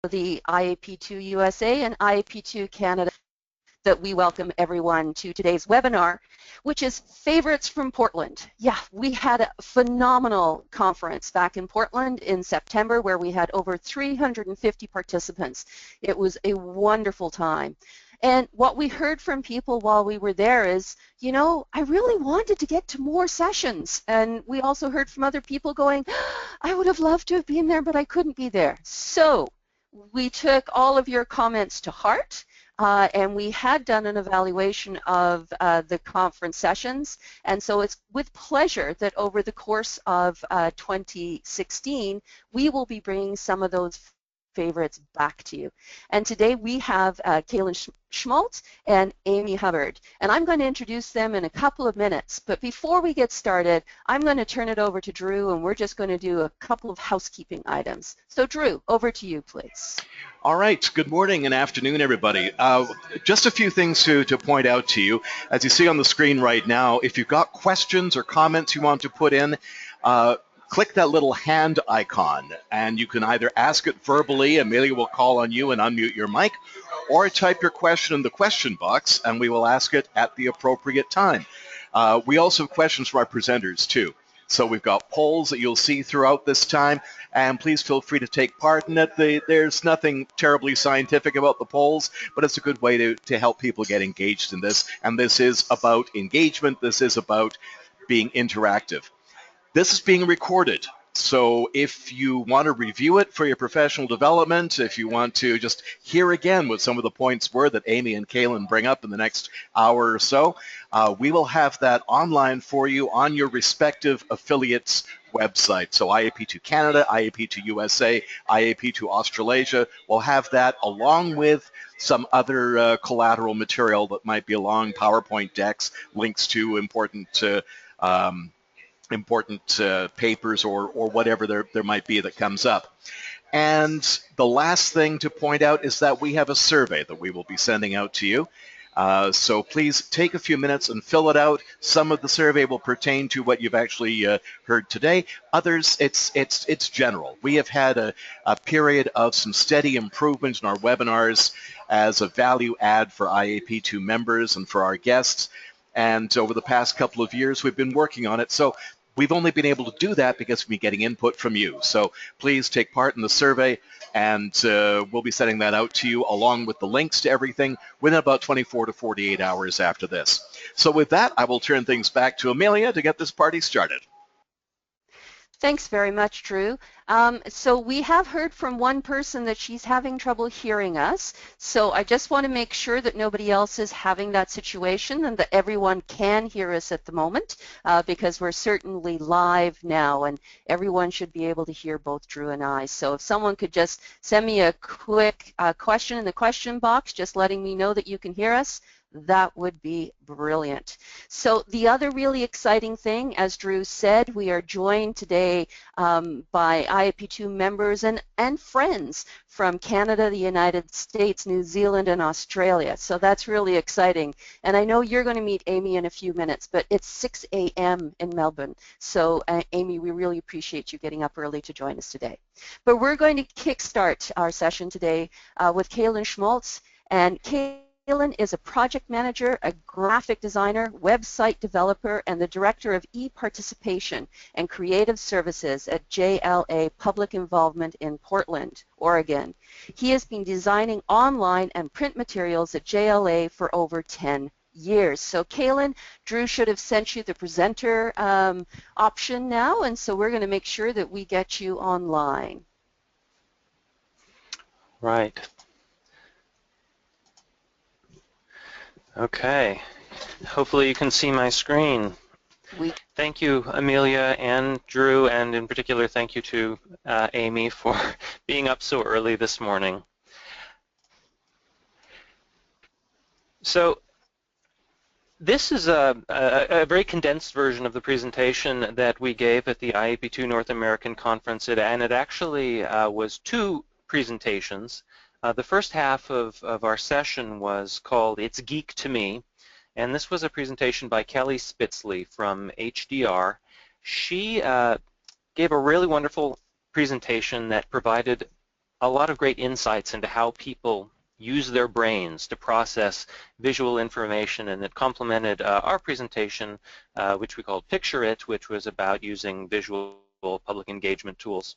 the IAP2 USA and IAP2 Canada that we welcome everyone to today's webinar, which is Favorites from Portland. Yeah, we had a phenomenal conference back in Portland in September where we had over 350 participants. It was a wonderful time. And what we heard from people while we were there is, you know, I really wanted to get to more sessions. And we also heard from other people going, I would have loved to have been there, but I couldn't be there. So we took all of your comments to heart. And we had done an evaluation of the conference sessions, and so it's with pleasure that over the course of 2016, we will be bringing some of those favorites back to you. And today we have Kayla Schmaltz and Amy Hubbard, and I'm going to introduce them in a couple of minutes. But before we get started, I'm going to turn it over to Drew, and we're just going to do a couple of housekeeping items. So Drew, over to you, please. All right, good morning and afternoon, everybody. Just a few things to point out to you. As you see on the screen right now, if you've got questions or comments you want to put in, click that little hand icon, and you can either ask it verbally, Amelia will call on you and unmute your mic, or type your question in the question box, and we will ask it at the appropriate time. We also have questions for our presenters, too. So we've got polls that you'll see throughout this time, and please feel free to take part in it. There's nothing terribly scientific about the polls, but it's a good way to help people get engaged in this, and this is about engagement. This is about being interactive. This is being recorded, so if you want to review it for your professional development, if you want to just hear again what some of the points were that Amy and Kalin bring up in the next hour or so, we will have that online for you on your respective affiliates' website. So IAP2 Canada, IAP2 USA, IAP2 Australasia will have that along with some other collateral material that might be along PowerPoint decks, links to important papers or whatever there might be that comes up. And the last thing to point out is that we have a survey that we will be sending out to you. So please take a few minutes and fill it out. Some of the survey will pertain to what you've actually heard today. Others, it's general. We have had a period of some steady improvement in our webinars as a value add for IAP2 members and for our guests. And over the past couple of years, we've been working on it. So we've only been able to do that because we've been getting input from you. So please take part in the survey, and we'll be sending that out to you along with the links to everything within about 24 to 48 hours after this. So with that, I will turn things back to Amelia to get this party started. Thanks very much, Drew. So we have heard from one person that she's having trouble hearing us. So I just want to make sure that nobody else is having that situation and that everyone can hear us at the moment because we're certainly live now and everyone should be able to hear both Drew and I. So if someone could just send me a quick question in the question box, just letting me know that you can hear us, that would be brilliant. So the other really exciting thing, as Drew said, we are joined today by IAP2 members and friends from Canada, the United States, New Zealand, and Australia. So that's really exciting. And I know you're going to meet Amy in a few minutes, but it's 6 a.m. in Melbourne. So Amy, we really appreciate you getting up early to join us today. But we're going to kickstart our session today with Kayla Schmaltz. And Kalin is a project manager, a graphic designer, website developer, and the director of e-participation and creative services at JLA Public Involvement in Portland, Oregon. He has been designing online and print materials at JLA for over 10 years. So Kalin, Drew should have sent you the presenter option now, and so we're going to make sure that we get you online. Right. Okay, hopefully you can see my screen. Thank you, Amelia and Drew, and in particular thank you to Amy for being up so early this morning. So this is a very condensed version of the presentation that we gave at the IAP2 North American Conference, and it actually was two presentations. The first half of our session was called It's Geek to Me, and this was a presentation by Kelly Spitzley from HDR. She gave a really wonderful presentation that provided a lot of great insights into how people use their brains to process visual information, and it complemented our presentation, which we called Picture It, which was about using visual public engagement tools.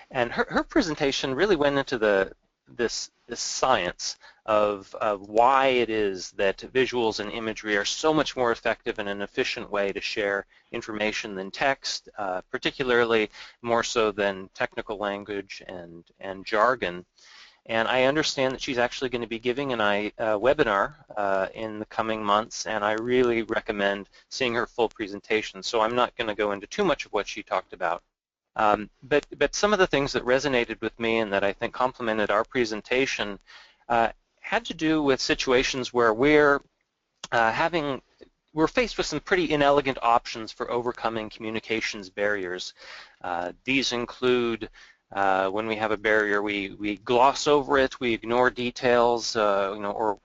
And her presentation really went into this science of why it is that visuals and imagery are so much more effective and an efficient way to share information than text, particularly more so than technical language and jargon. And I understand that she's actually going to be giving a webinar in the coming months, and I really recommend seeing her full presentation. So I'm not going to go into too much of what she talked about. But some of the things that resonated with me and that I think complemented our presentation had to do with situations where we're faced with some pretty inelegant options for overcoming communications barriers. These include when we have a barrier, we gloss over it, we ignore details, or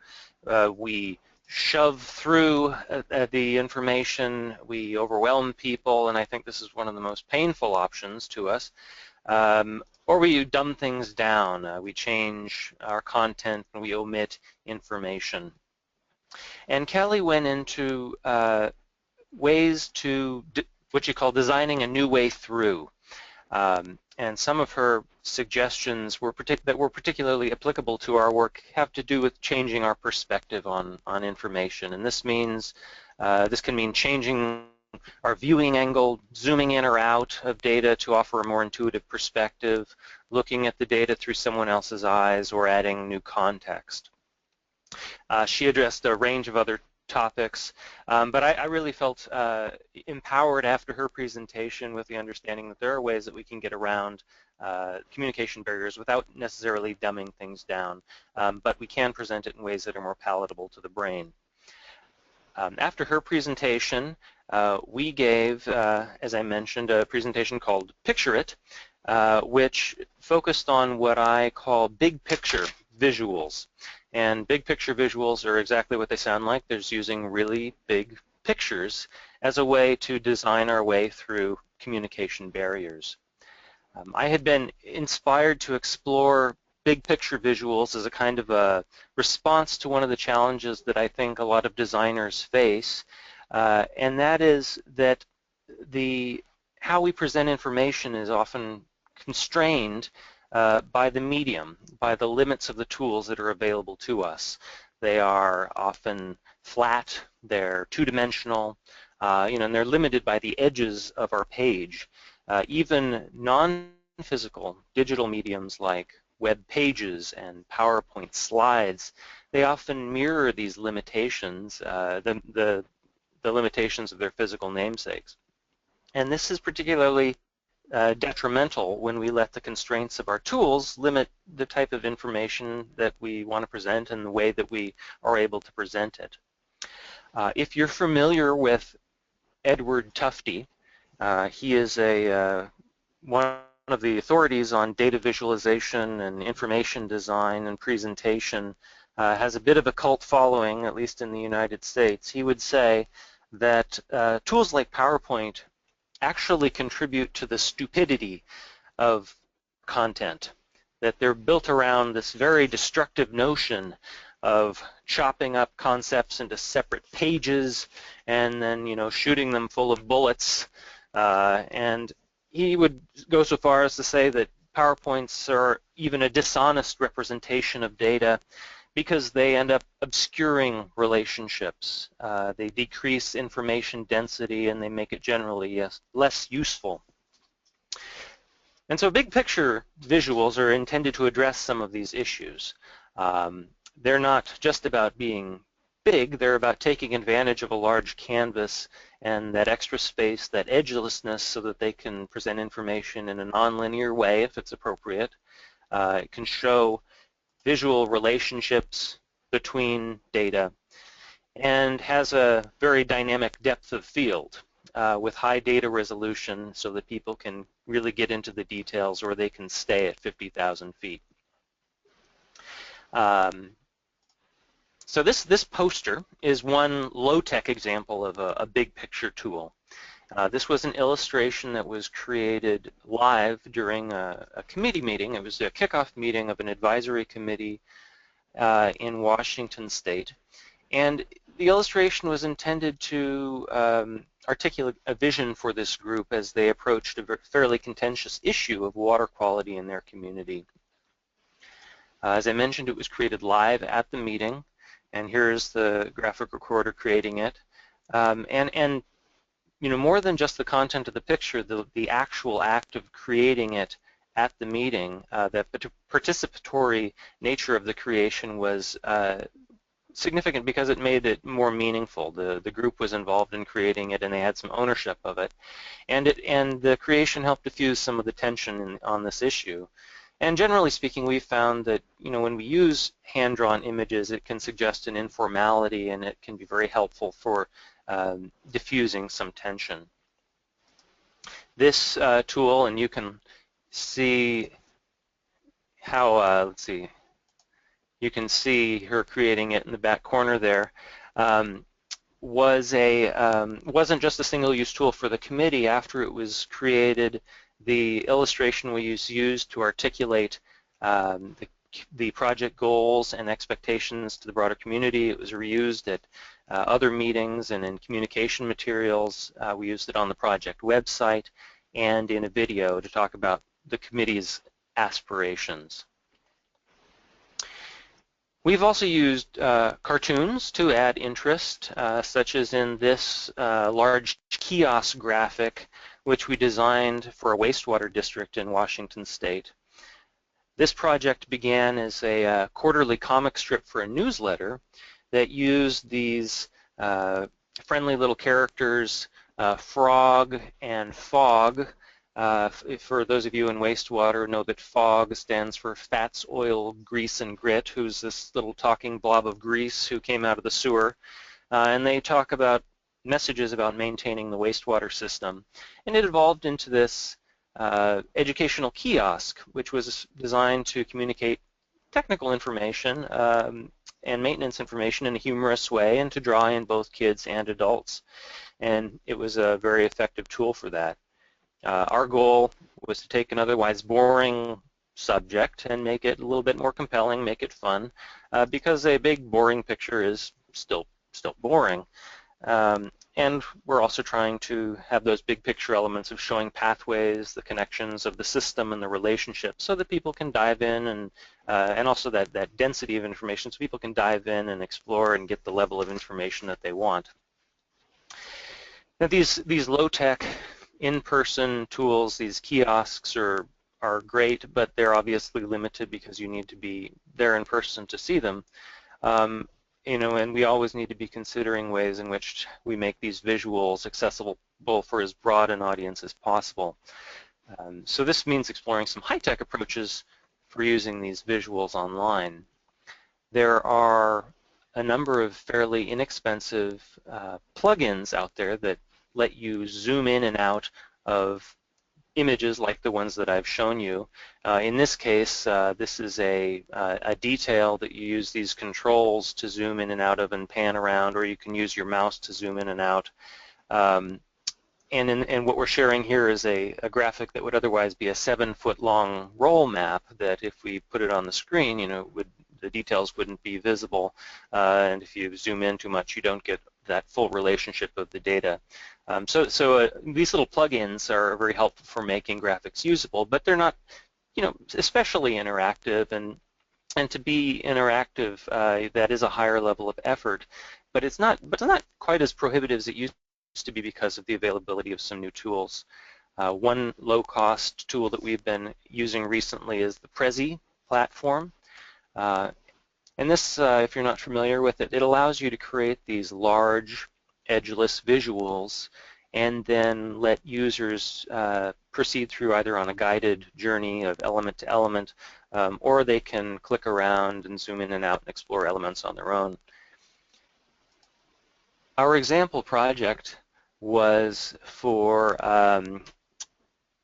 we shove through the information, we overwhelm people, and I think this is one of the most painful options to us. Or we dumb things down, we change our content, and we omit information. And Kelly went into ways to, what you call designing a new way through. And some of her suggestions that were particularly applicable to our work have to do with changing our perspective on information. And this means, this can mean changing our viewing angle, zooming in or out of data to offer a more intuitive perspective, looking at the data through someone else's eyes, or adding new context. She addressed a range of other topics, but I really felt empowered after her presentation with the understanding that there are ways that we can get around communication barriers without necessarily dumbing things down, but we can present it in ways that are more palatable to the brain. After her presentation, we gave, as I mentioned, a presentation called Picture It, which focused on what I call big picture visuals. And big picture visuals are exactly what they sound like. They're using really big pictures as a way to design our way through communication barriers. I had been inspired to explore big picture visuals as a kind of a response to one of the challenges that I think a lot of designers face, and that is that how we present information is often constrained by the medium, by the limits of the tools that are available to us. They are often flat, they're two-dimensional, and they're limited by the edges of our page. Even non-physical digital mediums like web pages and PowerPoint slides, they often mirror these limitations, the limitations of their physical namesakes. And this is particularly detrimental when we let the constraints of our tools limit the type of information that we want to present and the way that we are able to present it. If you're familiar with Edward Tufte, he is one of the authorities on data visualization and information design and presentation, has a bit of a cult following, at least in the United States. He would say that tools like PowerPoint actually contribute to the stupidity of content, that they're built around this very destructive notion of chopping up concepts into separate pages and then, shooting them full of bullets. And he would go so far as to say that PowerPoints are even a dishonest representation of data because they end up obscuring relationships. They decrease information density and they make it generally less useful. And so big picture visuals are intended to address some of these issues. They're not just about being big, they're about taking advantage of a large canvas and that extra space, that edgelessness, so that they can present information in a nonlinear way if it's appropriate. It can show visual relationships between data and has a very dynamic depth of field with high data resolution so that people can really get into the details, or they can stay at 50,000 feet. So this poster is one low-tech example of a big picture tool. This was an illustration that was created live during a committee meeting. It was a kickoff meeting of an advisory committee in Washington State. And the illustration was intended to articulate a vision for this group as they approached a fairly contentious issue of water quality in their community. As I mentioned, it was created live at the meeting, and here's the graphic recorder creating it. And you know, more than just the content of the picture, the actual act of creating it at the meeting, the participatory nature of the creation was significant because it made it more meaningful. The group was involved in creating it, and they had some ownership of it, and the creation helped diffuse some of the tension on this issue. And generally speaking, we've found that, you know, when we use hand-drawn images, it can suggest an informality, and it can be very helpful for diffusing some tension. This tool, and you can see how, let's see, you can see her creating it in the back corner there, wasn't just a single-use tool for the committee. After it was created, the illustration was used to articulate the project goals and expectations to the broader community. It was reused at other meetings and in communication materials. We used it on the project website and in a video to talk about the committee's aspirations. We've also used cartoons to add interest, such as in this large kiosk graphic, which we designed for a wastewater district in Washington State. This project began as a quarterly comic strip for a newsletter that used these friendly little characters, Frog and Fog. For those of you in wastewater, know that FOG stands for Fats, Oil, Grease, and Grit, who's this little talking blob of grease who came out of the sewer. And they talk about messages about maintaining the wastewater system. And it evolved into this educational kiosk, which was designed to communicate technical information and maintenance information in a humorous way and to draw in both kids and adults. And it was a very effective tool for that. Our goal was to take an otherwise boring subject and make it a little bit more compelling, make it fun, because a big boring picture is still boring. And we're also trying to have those big picture elements of showing pathways, the connections of the system and the relationships, so that people can dive in, and also that density of information, so people can dive in and explore and get the level of information that they want. Now these low-tech in-person tools, these kiosks are great, but they're obviously limited because you need to be there in person to see them. You know, and we always need to be considering ways in which we make these visuals accessible for as broad an audience as possible. So this means exploring some high-tech approaches for using these visuals online. There are a number of fairly inexpensive plugins out there that let you zoom in and out of images like the ones that I've shown you. In this case, this is a detail that you use these controls to zoom in and out of and pan around, or you can use your mouse to zoom in and out. And what we're sharing here is a graphic that would otherwise be a 7-foot long roll map that if we put it on the screen, you know, the details wouldn't be visible. And if you zoom in too much, you don't get that full relationship of the data. So these little plugins are very helpful for making graphics usable, but they're not, you know, especially interactive. And to be interactive, that is a higher level of effort, but it's not quite as prohibitive as it used to be because of the availability of some new tools. One low-cost tool that we've been using recently is the Prezi Platform. And this, if you're not familiar with it, it allows you to create these large, edgeless visuals and then let users proceed through either on a guided journey of element to element, or they can click around and zoom in and out and explore elements on their own. Our example project was for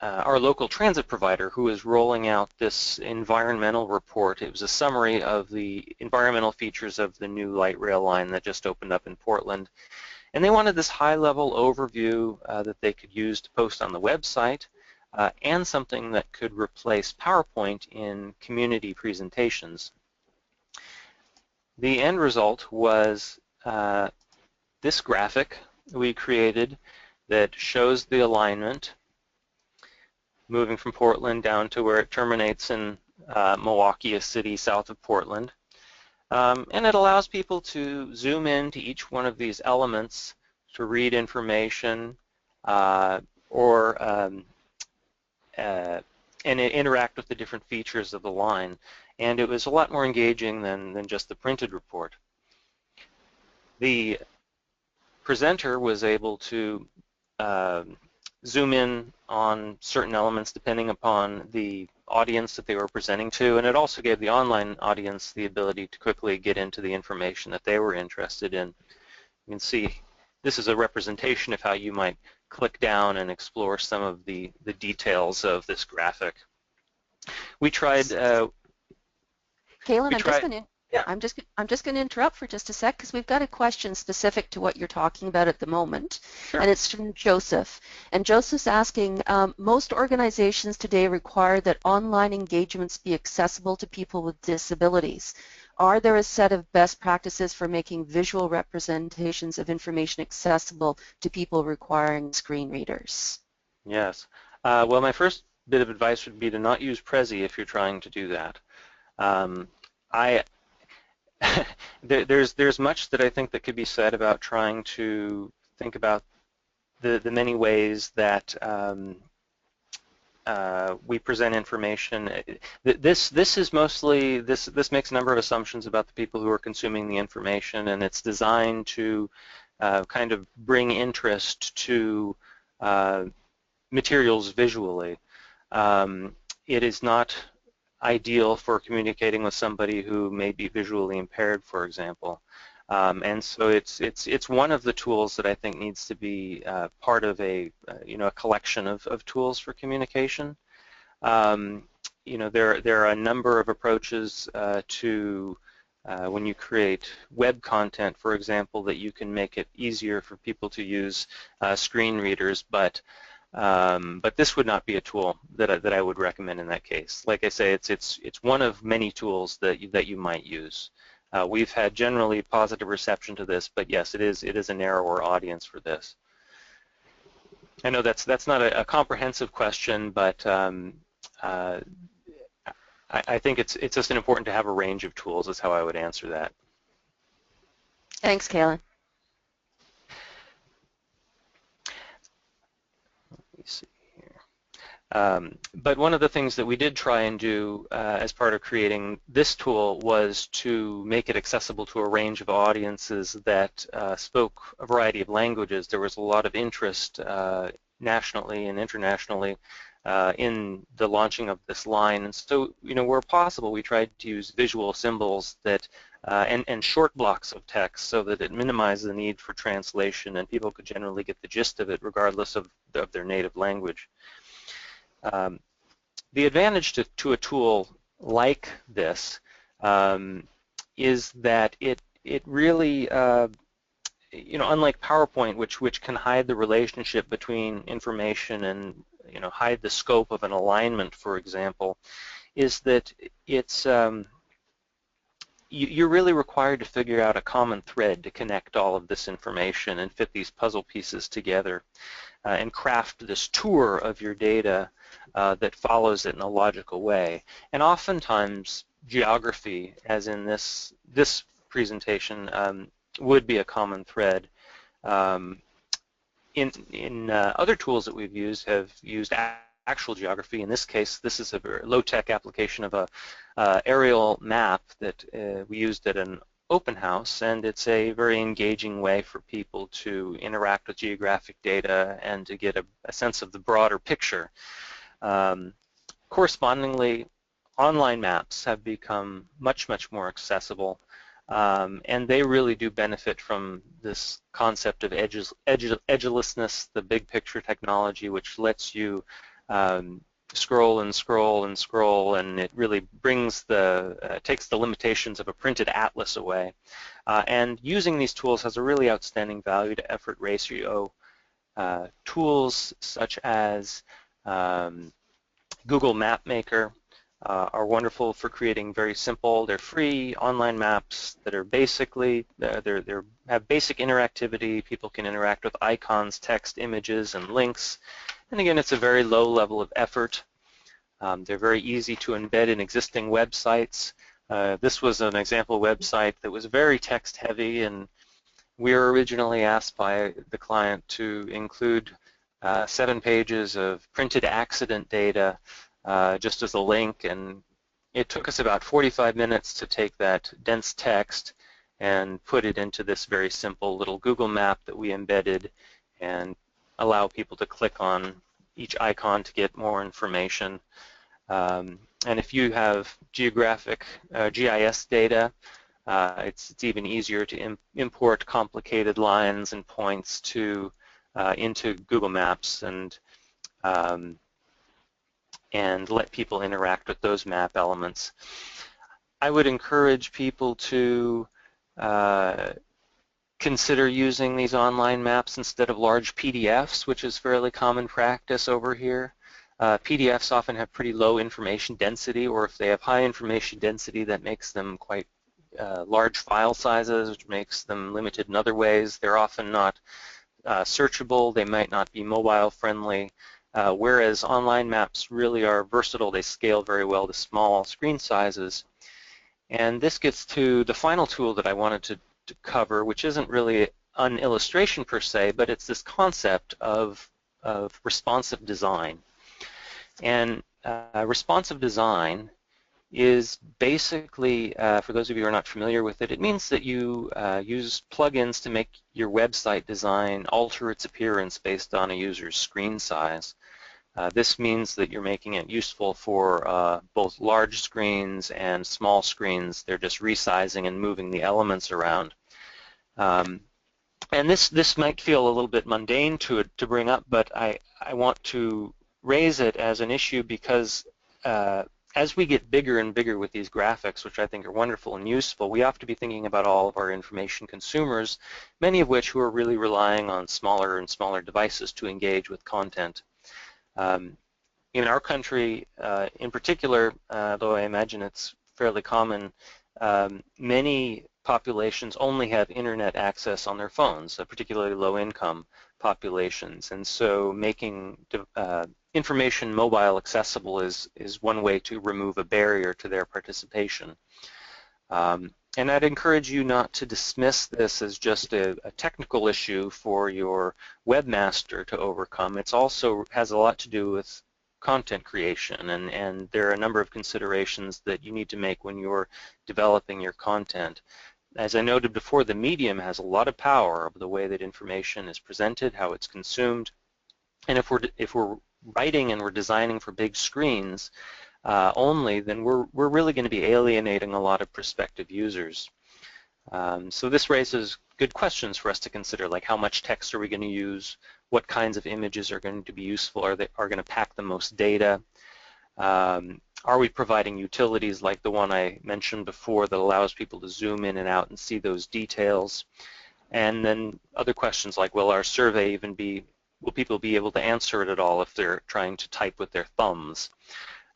our local transit provider who is rolling out this environmental report. It was a summary of the environmental features of the new light rail line that just opened up in Portland. And they wanted this high-level overview that they could use to post on the website, and something that could replace PowerPoint in community presentations. The end result was this graphic we created that shows the alignment moving from Portland down to where it terminates in Milwaukee, a city south of Portland. And it allows people to zoom in to each one of these elements to read information and interact with the different features of the line. And it was a lot more engaging than just the printed report. The presenter was able to zoom in on certain elements depending upon the audience that they were presenting to, and it also gave the online audience the ability to quickly get into the information that they were interested in. You can see this is a representation of how you might click down and explore some of the details of this graphic. We tried. Kalin, Yeah. I'm just going to interrupt for just a sec because we've got a question specific to what you're talking about at the moment, Sure. and it's from Joseph. And Joseph's asking, most organizations today require that online engagements be accessible to people with disabilities. Are there a set of best practices for making visual representations of information accessible to people requiring screen readers? Yes. Well, my first bit of advice would be to not use Prezi if you're trying to do that. There's much that I think that could be said about trying to think about the many ways that we present information. This makes a number of assumptions about the people who are consuming the information, and it's designed to kind of bring interest to materials visually. It is not ideal for communicating with somebody who may be visually impaired, for example. And so it's one of the tools that I think needs to be part of a collection of tools for communication. There are a number of approaches to when you create web content, for example, that you can make it easier for people to use screen readers, but this would not be a tool that I would recommend in that case. Like I say, it's one of many tools that you might use. We've had generally positive reception to this, but yes, it is a narrower audience for this. I know that's not a comprehensive question, but I think it's just important to have a range of tools. Is how I would answer that. Thanks, Kalin. Let me see here. But one of the things that we did try and do as part of creating this tool was to make it accessible to a range of audiences that spoke a variety of languages. There was a lot of interest nationally and internationally in the launching of this line, and so where possible we tried to use visual symbols that and short blocks of text so that it minimized the need for translation and people could generally get the gist of it regardless of their native language. The advantage to a tool like this is that it really unlike PowerPoint, which can hide the relationship between information and hide the scope of an alignment, for example, is that it's you're really required to figure out a common thread to connect all of this information and fit these puzzle pieces together and craft this tour of your data that follows it in a logical way. And oftentimes geography, as in this presentation, would be a common thread. In other tools that we've used have used actual geography. In this case, this is a very low-tech application of a aerial map that we used at an open house, and it's a very engaging way for people to interact with geographic data and to get a sense of the broader picture. Correspondingly, online maps have become much more accessible, and they really do benefit from this concept of edgelessness, the big picture technology, which lets you scroll and scroll and scroll, and it really brings takes the limitations of a printed atlas away. And using these tools has a really outstanding value to effort ratio. Tools such as Google Map Maker are wonderful for creating very simple, they're free online maps that are basically, they have basic interactivity. People can interact with icons, text, images, and links. And again, it's a very low level of effort. They're very easy to embed in existing websites. This was an example website that was very text heavy, and we were originally asked by the client to include 7 pages of printed accident data just as a link, and it took us about 45 minutes to take that dense text and put it into this very simple little Google map that we embedded and allow people to click on each icon to get more information. And if you have geographic GIS data, it's even easier to import complicated lines and points into Google Maps and let people interact with those map elements. I would encourage people to consider using these online maps instead of large PDFs, which is fairly common practice over here. PDFs often have pretty low information density, or if they have high information density, that makes them quite large file sizes, which makes them limited in other ways. They're often not searchable. They might not be mobile friendly. Whereas online maps really are versatile. They scale very well to small screen sizes. And this gets to the final tool that I wanted to cover, which isn't really an illustration per se, but it's this concept of responsive design. And responsive design is basically, for those of you who are not familiar with it, it means that you use plugins to make your website design alter its appearance based on a user's screen size. This means that you're making it useful for both large screens and small screens. They're just resizing and moving the elements around. And this might feel a little bit mundane to bring up, but I want to raise it as an issue because as we get bigger and bigger with these graphics, which I think are wonderful and useful, we have to be thinking about all of our information consumers, many of which who are really relying on smaller and smaller devices to engage with content. In our country, in particular, though I imagine it's fairly common, many populations only have internet access on their phones, particularly low-income populations, and so making information mobile accessible is one way to remove a barrier to their participation. And I'd encourage you not to dismiss this as just a technical issue for your webmaster to overcome. It also has a lot to do with content creation, and there are a number of considerations that you need to make when you're developing your content. As I noted before, the medium has a lot of power over the way that information is presented, how it's consumed, and if we're writing and we're designing for big screens only, then we're really going to be alienating a lot of prospective users. So this raises good questions for us to consider, like how much text are we going to use, what kinds of images are going to be useful, are going to pack the most data, are we providing utilities like the one I mentioned before that allows people to zoom in and out and see those details, and then other questions like, will our survey even will people be able to answer it at all if they're trying to type with their thumbs?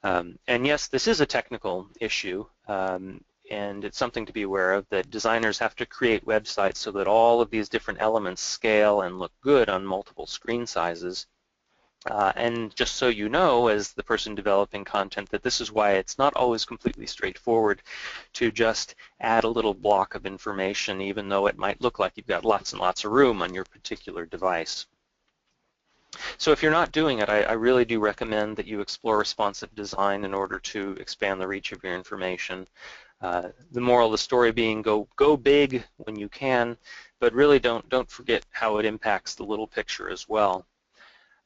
And yes, this is a technical issue, and it's something to be aware of, that designers have to create websites so that all of these different elements scale and look good on multiple screen sizes. And just so you know, as the person developing content, that this is why it's not always completely straightforward to just add a little block of information, even though it might look like you've got lots and lots of room on your particular device. So if you're not doing it, I really do recommend that you explore responsive design in order to expand the reach of your information. The moral of the story being go big when you can, but really don't forget how it impacts the little picture as well.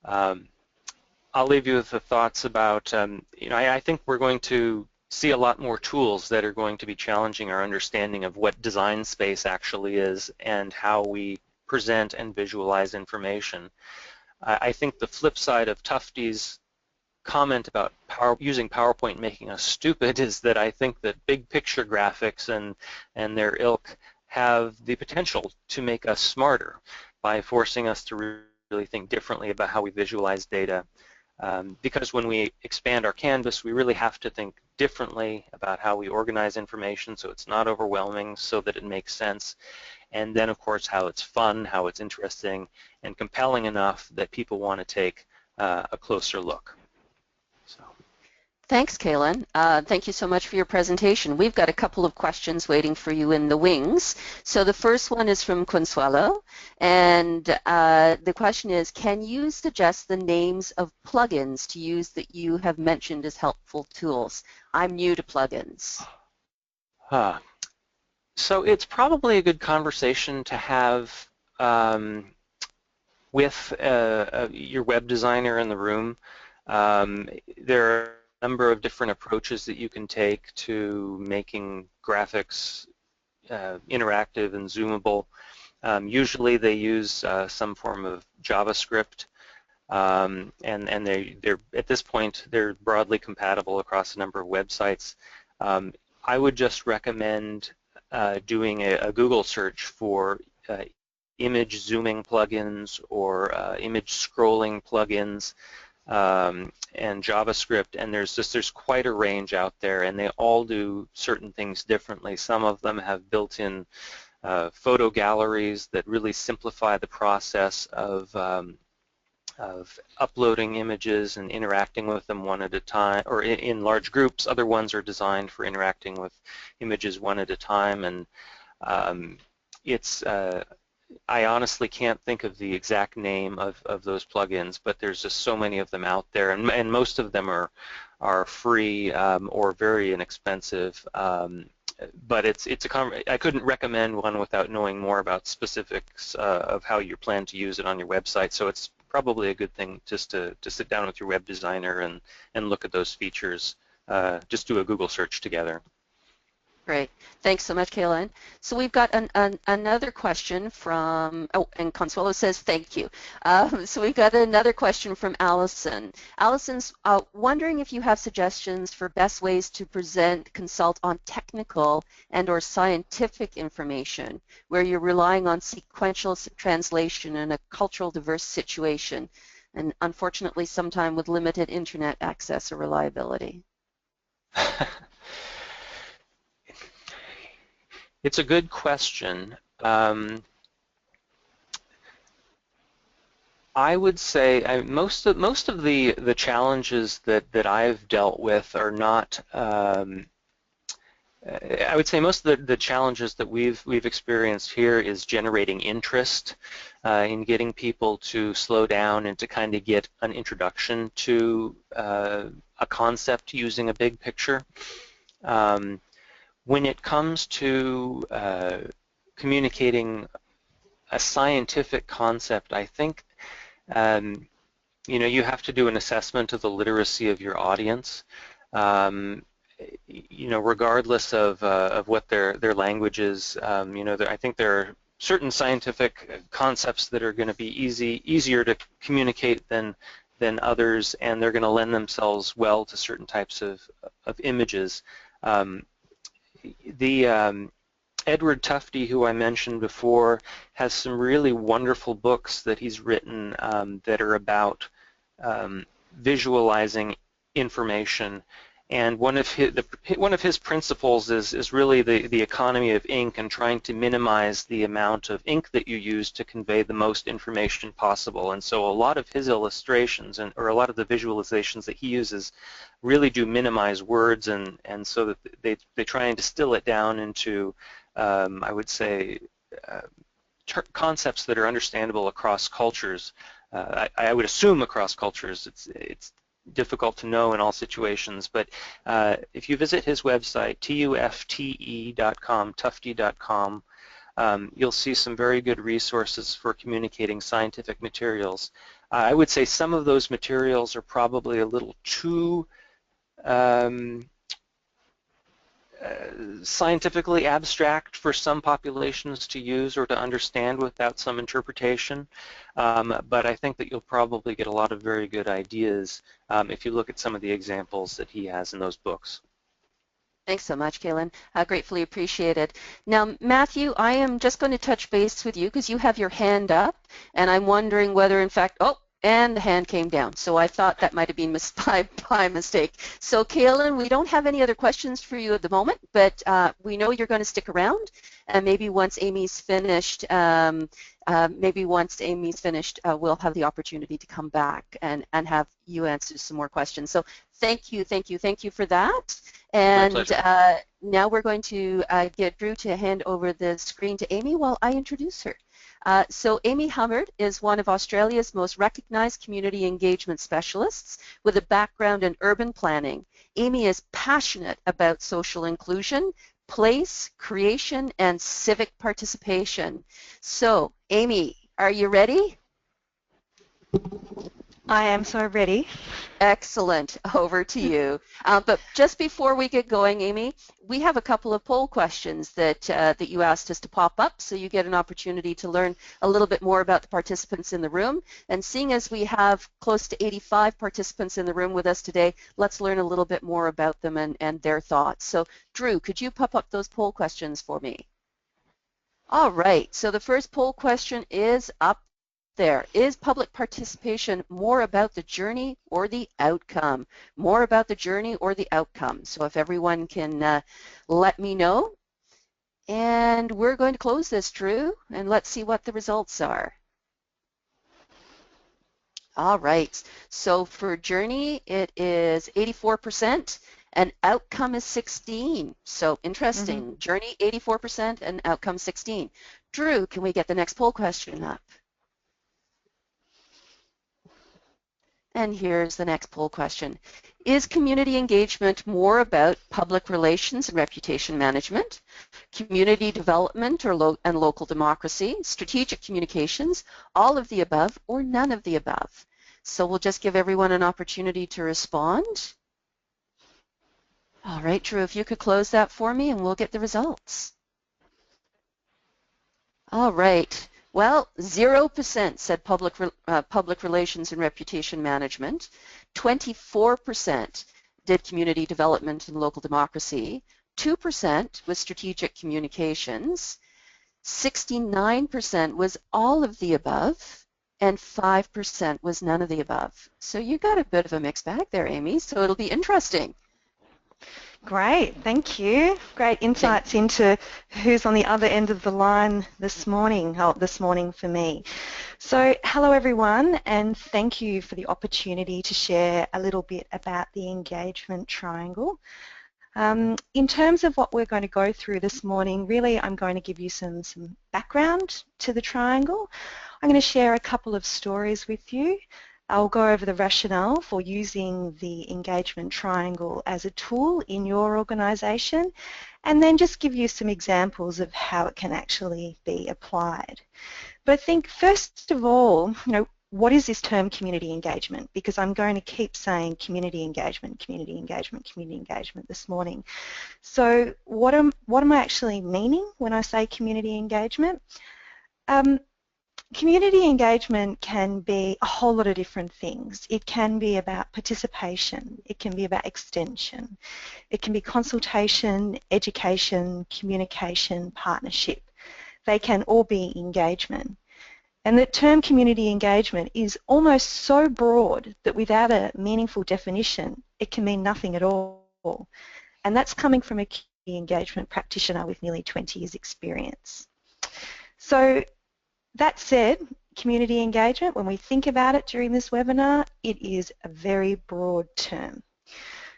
I'll leave you with the thoughts about, I think we're going to see a lot more tools that are going to be challenging our understanding of what design space actually is and how we present and visualize information. I think the flip side of Tufte's comment about using PowerPoint making us stupid is that I think that big picture graphics and their ilk have the potential to make us smarter by forcing us to really think differently about how we visualize data. Because when we expand our canvas, we really have to think differently about how we organize information so it's not overwhelming, so that it makes sense. And then, of course, how it's fun, how it's interesting, and compelling enough that people want to take a closer look. So. Thanks, Kalin. Thank you so much for your presentation. We've got a couple of questions waiting for you in the wings. So the first one is from Consuelo, and the question is, can you suggest the names of plugins to use that you have mentioned as helpful tools? I'm new to plugins. So it's probably a good conversation to have with your web designer in the room. There are a number of different approaches that you can take to making graphics interactive and zoomable. Usually they use some form of JavaScript, and they're at this point they're broadly compatible across a number of websites. I would just recommend doing a Google search for image zooming plugins or image scrolling plugins and JavaScript, and there's quite a range out there, and they all do certain things differently. Some of them have built-in photo galleries that really simplify the process of uploading images and interacting with them one at a time, or in large groups. Other ones are designed for interacting with images one at a time, and I honestly can't think of the exact name of those plugins, but there's just so many of them out there, and most of them are free or very inexpensive. But I couldn't recommend one without knowing more about specifics of how you plan to use it on your website. So it's probably a good thing just to sit down with your web designer and look at those features. Just do a Google search together. Great. Thanks so much, Kalin. So we've got another question from, and Consuelo says thank you. So we've got another question from Allison. Allison's wondering if you have suggestions for best ways to consult on technical and or scientific information where you're relying on sequential translation in a cultural diverse situation, and unfortunately sometime with limited internet access or reliability. It's a good question. I would say most of the challenges that I've dealt with are not. I would say most of the challenges that we've experienced here is generating interest in getting people to slow down and to kind of get an introduction to a concept using a big picture. When it comes to communicating a scientific concept, I think you have to do an assessment of the literacy of your audience. Regardless of what their language is, I think there are certain scientific concepts that are going to be easier to communicate than others, and they're going to lend themselves well to certain types of images. Edward Tufte, who I mentioned before, has some really wonderful books that he's written that are about visualizing information. And one of his principles is really the economy of ink and trying to minimize the amount of ink that you use to convey the most information possible. And so a lot of his illustrations or a lot of the visualizations that he uses really do minimize words, and so that they try and distill it down into I would say concepts that are understandable across cultures. I would assume across cultures. It's difficult to know in all situations, but if you visit his website, tufte.com, tufte.com, you'll see some very good resources for communicating scientific materials. I would say some of those materials are probably a little too scientifically abstract for some populations to use or to understand without some interpretation, but I think that you'll probably get a lot of very good ideas if you look at some of the examples that he has in those books. Thanks so much, Kalin. Gratefully appreciated. Now, Matthew, I am just going to touch base with you because you have your hand up, and I'm wondering whether, in fact, and the hand came down. So I thought that might have been by mistake. So Kalin, we don't have any other questions for you at the moment, but we know you're going to stick around, and maybe once Amy's finished, we'll have the opportunity to come back and have you answer some more questions. So thank you for that. And now we're going to get Drew to hand over the screen to Amy while I introduce her. So Amy Hummert is one of Australia's most recognized community engagement specialists with a background in urban planning. Amy is passionate about social inclusion, place, creation, and civic participation. So, Amy, are you ready? I am so ready. Excellent. Over to you. But just before we get going, Amy, we have a couple of poll questions that you asked us to pop up, so you get an opportunity to learn a little bit more about the participants in the room. And seeing as we have close to 85 participants in the room with us today, let's learn a little bit more about them and their thoughts. So, Drew, could you pop up those poll questions for me? All right. So the first poll question is up there. Is public participation more about the journey or the outcome? More about the journey or the outcome? So if everyone can let me know. And we're going to close this, Drew, and let's see what the results are. All right. So for journey, it is 84%. And outcome is 16. So interesting. Journey 84% and outcome 16. Drew, can we get the next poll question up? And here's the next poll question. Is community engagement more about public relations and reputation management, community development and local democracy, strategic communications, all of the above, or none of the above? So we'll just give everyone an opportunity to respond. All right, Drew, if you could close that for me and we'll get the results. All right. Well, 0% said public relations and reputation management. 24% did community development and local democracy. 2% was strategic communications. 69% was all of the above. And 5% was none of the above. So you got a bit of a mixed bag there, Amy, so it'll be interesting. Great, thank you. Great insights into who's on the other end of the line this morning for me. So hello everyone, and thank you for the opportunity to share a little bit about the engagement triangle. In terms of what we're going to go through this morning, really I'm going to give you some background to the triangle. I'm going to share a couple of stories with you. I'll go over the rationale for using the engagement triangle as a tool in your organisation, and then just give you some examples of how it can actually be applied. But I think first of all, what is this term community engagement? Because I'm going to keep saying community engagement this morning. So what am I actually meaning when I say community engagement? Community engagement can be a whole lot of different things. It can be about participation, it can be about extension, it can be consultation, education, communication, partnership. They can all be engagement. And the term community engagement is almost so broad that without a meaningful definition, it can mean nothing at all. And that's coming from a community engagement practitioner with nearly 20 years experience. So that said, community engagement, when we think about it during this webinar, it is a very broad term.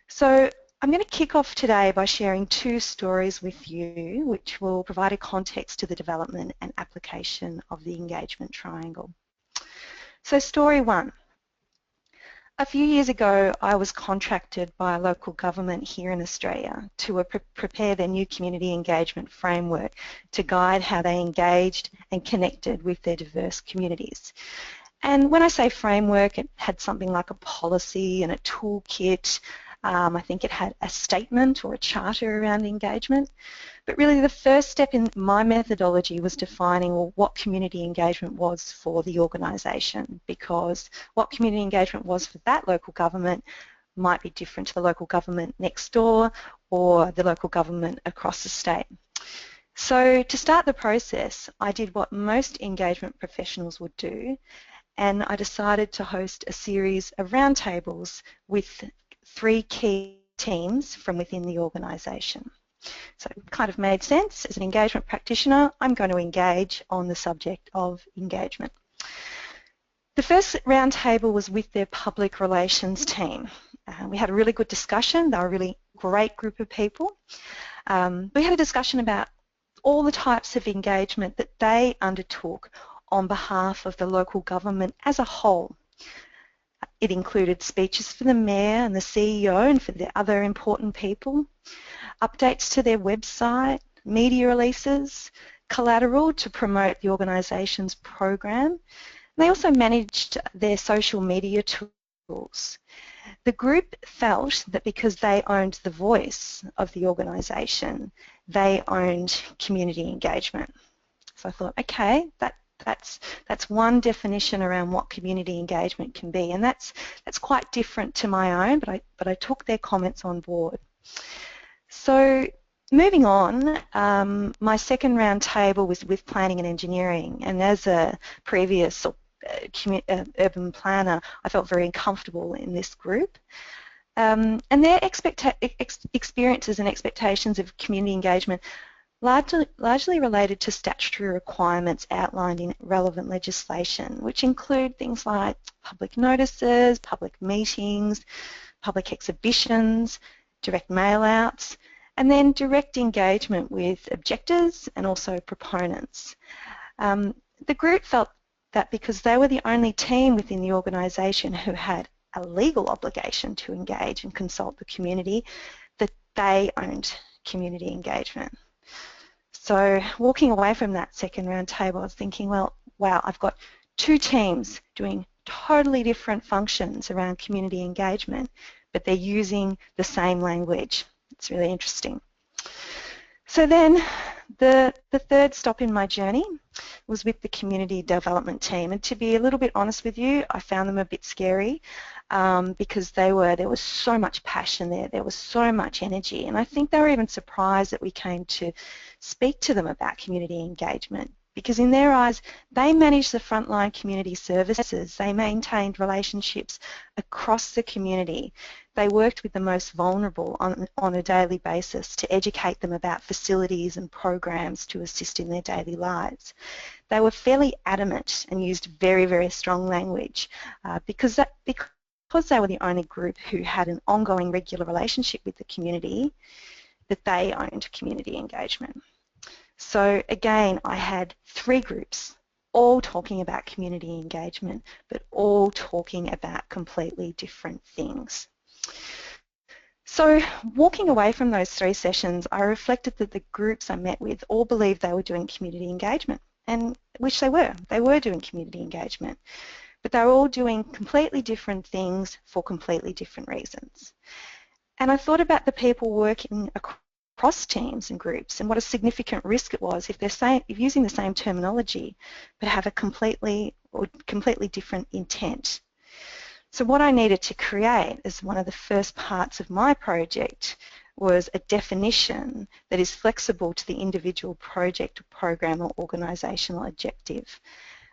So I'm going to kick off today by sharing two stories with you which will provide a context to the development and application of the engagement triangle. So story one. A few years ago, I was contracted by a local government here in Australia to prepare their new community engagement framework to guide how they engaged and connected with their diverse communities. And when I say framework, it had something like a policy and a toolkit, I think it had a statement or a charter around engagement. But really the first step in my methodology was defining what community engagement was for the organisation, because what community engagement was for that local government might be different to the local government next door or the local government across the state. So to start the process, I did what most engagement professionals would do, and I decided to host a series of roundtables with 3 key teams from within the organisation. So it kind of made sense. As an engagement practitioner, I'm going to engage on the subject of engagement. The first roundtable was with their public relations team. We had a really good discussion. They were a really great group of people. We had a discussion about all the types of engagement that they undertook on behalf of the local government as a whole. It included speeches for the Mayor and the CEO and for the other important people, updates to their website, media releases, collateral to promote the organisation's program. They also managed their social media tools. The group felt that because they owned the voice of the organisation, they owned community engagement. So I thought, okay, that's one definition around what community engagement can be, and that's quite different to my own, but I took their comments on board. So moving on, my second round table was with planning and engineering, and as a previous urban planner, I felt very comfortable in this group. And their experiences and expectations of community engagement largely related to statutory requirements outlined in relevant legislation, which include things like public notices, public meetings, public exhibitions, direct mail-outs, and then direct engagement with objectors and also proponents. The group felt that because they were the only team within the organisation who had a legal obligation to engage and consult the community, that they owned community engagement. So walking away from that second round table, I was thinking, well, wow, I've got 2 teams doing totally different functions around community engagement, but they're using the same language. It's really interesting. So then the third stop in my journey was with the community development team, and to be a little bit honest with you, I found them a bit scary because there was so much passion there was so much energy, and I think they were even surprised that we came to speak to them about community engagement, because in their eyes they managed the frontline community services, they maintained relationships across the community, they worked with the most vulnerable on a daily basis to educate them about facilities and programs to assist in their daily lives. They were fairly adamant and used very, very strong language because they were the only group who had an ongoing regular relationship with the community, that they owned community engagement. So again, I had 3 groups all talking about community engagement, but all talking about completely different things. So walking away from those 3 sessions, I reflected that the groups I met with all believed they were doing community engagement, and which they were. They were doing community engagement, but they were all doing completely different things for completely different reasons. And I thought about the people working across teams and groups and what a significant risk it was if they're using the same terminology but have a completely different intent. So what I needed to create as one of the first parts of my project was a definition that is flexible to the individual project, program or organisational objective.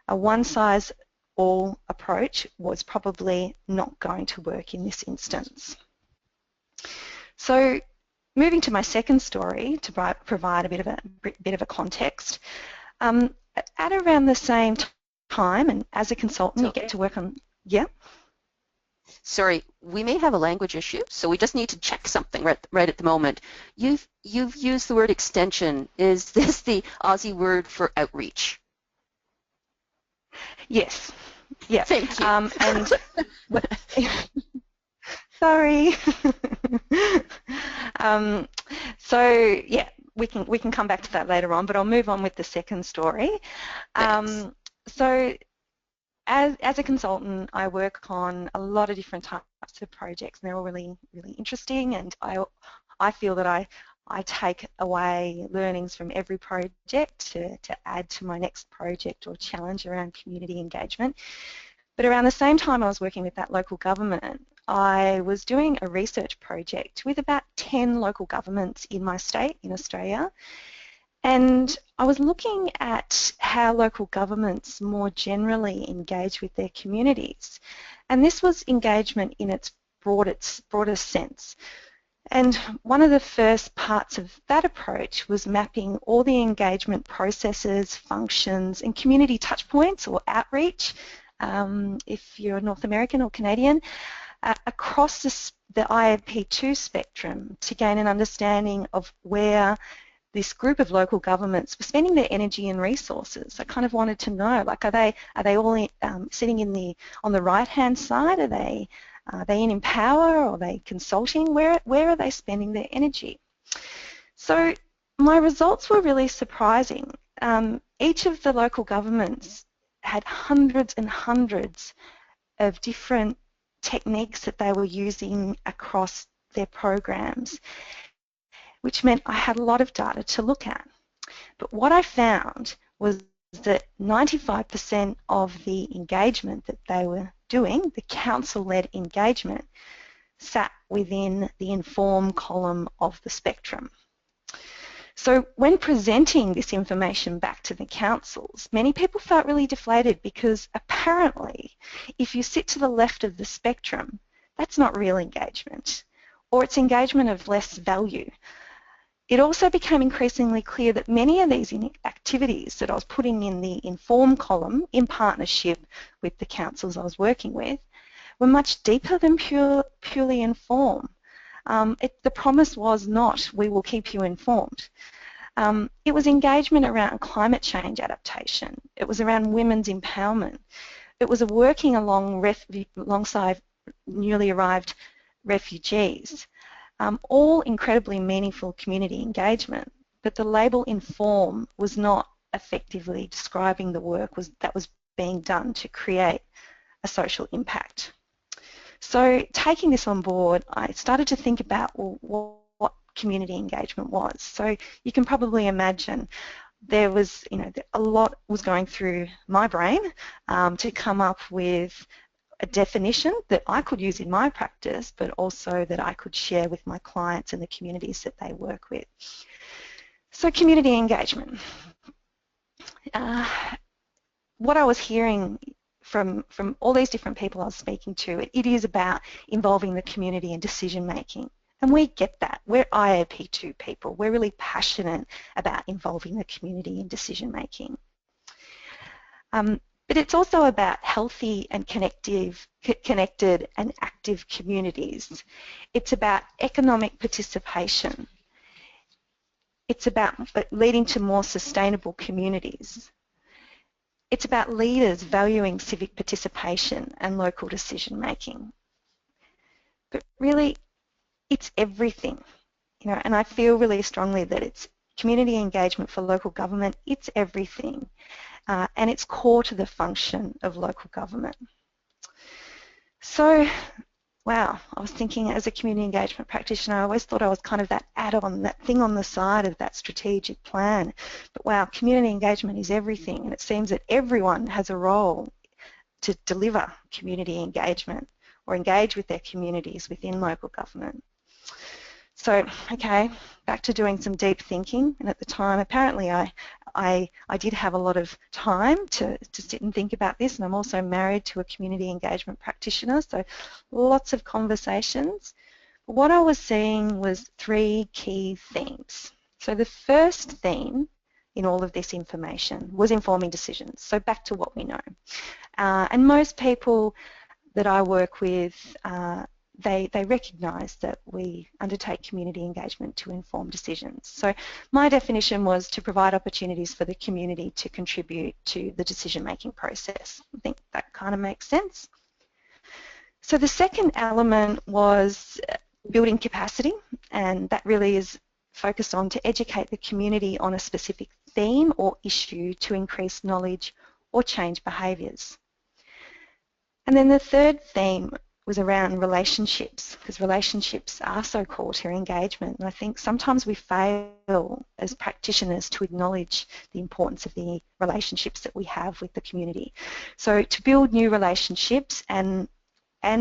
A one-size-all approach was probably not going to work in this instance. So moving to my second story to provide a bit of a context, at around the same time, and as a consultant, you get to work on, yeah? Sorry, we may have a language issue, so we just need to check something right at the moment. You've used the word extension. Is this the Aussie word for outreach? Yes. Yeah. Thank you. And sorry. So yeah, we can come back to that later on, but I'll move on with the second story. So as a consultant, I work on a lot of different types of projects, and they're all really, really interesting, and I feel that I take away learnings from every project to add to my next project or challenge around community engagement. But around the same time I was working with that local government, I was doing a research project with about 10 local governments in my state, in Australia, and I was looking at how local governments more generally engage with their communities. And this was engagement in its broadest sense. And one of the first parts of that approach was mapping all the engagement processes, functions, and community touchpoints or outreach, if you're North American or Canadian, across the IAP2 spectrum to gain an understanding of where this group of local governments were spending their energy and resources. I kind of wanted to know, like, are they all sitting on the right-hand side? Are they in Empower, or are they consulting? Where are they spending their energy? So my results were really surprising. Each of the local governments had hundreds and hundreds of different techniques that they were using across their programs, which meant I had a lot of data to look at. But what I found was that 95% of the engagement that they were doing, the council-led engagement, sat within the inform column of the spectrum. So when presenting this information back to the councils, many people felt really deflated because apparently if you sit to the left of the spectrum, that's not real engagement, or it's engagement of less value. It also became increasingly clear that many of these activities that I was putting in the inform column in partnership with the councils I was working with were much deeper than purely inform. The promise was not, we will keep you informed. It was engagement around climate change adaptation. It was around women's empowerment. It was a working alongside newly arrived refugees. All incredibly meaningful community engagement, but the label inform was not effectively describing the work that was being done to create a social impact. So taking this on board, I started to think about, well, what community engagement was. So you can probably imagine there was, a lot was going through my brain to come up with a definition that I could use in my practice, but also that I could share with my clients and the communities that they work with. So community engagement. What I was hearing from all these different people I was speaking to, it is about involving the community in decision making. And we get that. We're IAP2 people. We're really passionate about involving the community in decision making. But it's also about healthy and connected and active communities. It's about economic participation. It's about leading to more sustainable communities. It's about leaders valuing civic participation and local decision making. But really, it's everything, and I feel really strongly that it's community engagement for local government. It's everything. And it's core to the function of local government. So, wow, I was thinking as a community engagement practitioner, I always thought I was kind of that add-on, that thing on the side of that strategic plan. But wow, community engagement is everything, and it seems that everyone has a role to deliver community engagement or engage with their communities within local government. So, okay, back to doing some deep thinking, and at the time, apparently I did have a lot of time to sit and think about this, and I'm also married to a community engagement practitioner, so lots of conversations. But what I was seeing was three key themes. So the first theme in all of this information was informing decisions, so back to what we know. And most people that I work with, they recognise that we undertake community engagement to inform decisions. So my definition was to provide opportunities for the community to contribute to the decision-making process. I think that kind of makes sense. So the second element was building capacity, and that really is focused on to educate the community on a specific theme or issue to increase knowledge or change behaviours. And then the third theme was around relationships, because relationships are so core to engagement. And I think sometimes we fail as practitioners to acknowledge the importance of the relationships that we have with the community. So to build new relationships and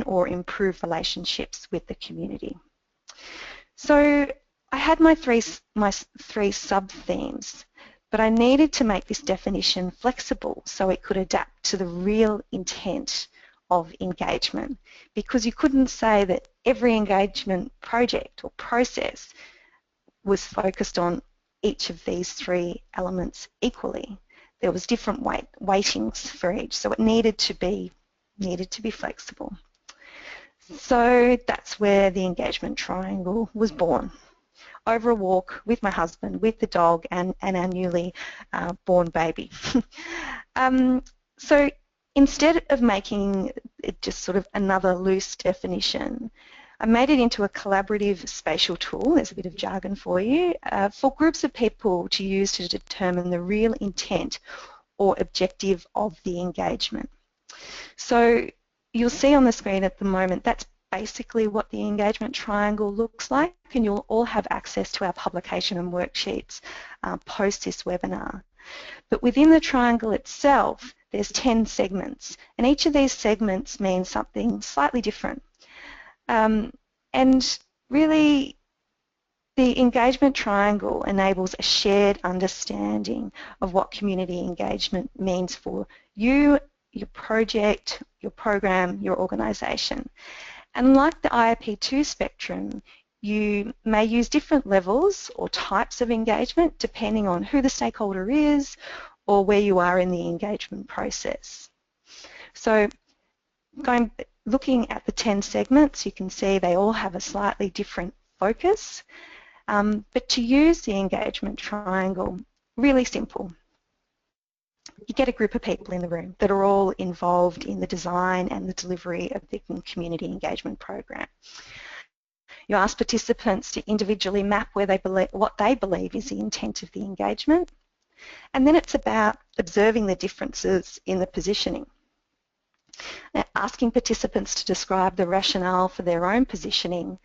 or improve relationships with the community. So I had my three sub-themes, but I needed to make this definition flexible so it could adapt to the real intent of engagement, because you couldn't say that every engagement project or process was focused on each of these three elements equally. There was different weightings for each, so it needed to be flexible. So that's where the engagement triangle was born. Over a walk with my husband, with the dog, and our newly born baby. So instead of making it just sort of another loose definition, I made it into a collaborative spatial tool, there's a bit of jargon for you, for groups of people to use to determine the real intent or objective of the engagement. So you'll see on the screen at the moment, that's basically what the engagement triangle looks like, and you'll all have access to our publication and worksheets post this webinar. But within the triangle itself, there's 10 segments, and each of these segments means something slightly different. And really, the engagement triangle enables a shared understanding of what community engagement means for you, your project, your program, your organisation. And like the IAP2 spectrum, you may use different levels or types of engagement depending on who the stakeholder is or where you are in the engagement process. So looking at the 10 segments, you can see they all have a slightly different focus. But to use the engagement triangle, really simple. You get a group of people in the room that are all involved in the design and the delivery of the community engagement program. You ask participants to individually map what they believe is the intent of the engagement, and then it's about observing the differences in the positioning. Now, asking participants to describe the rationale for their own positioning,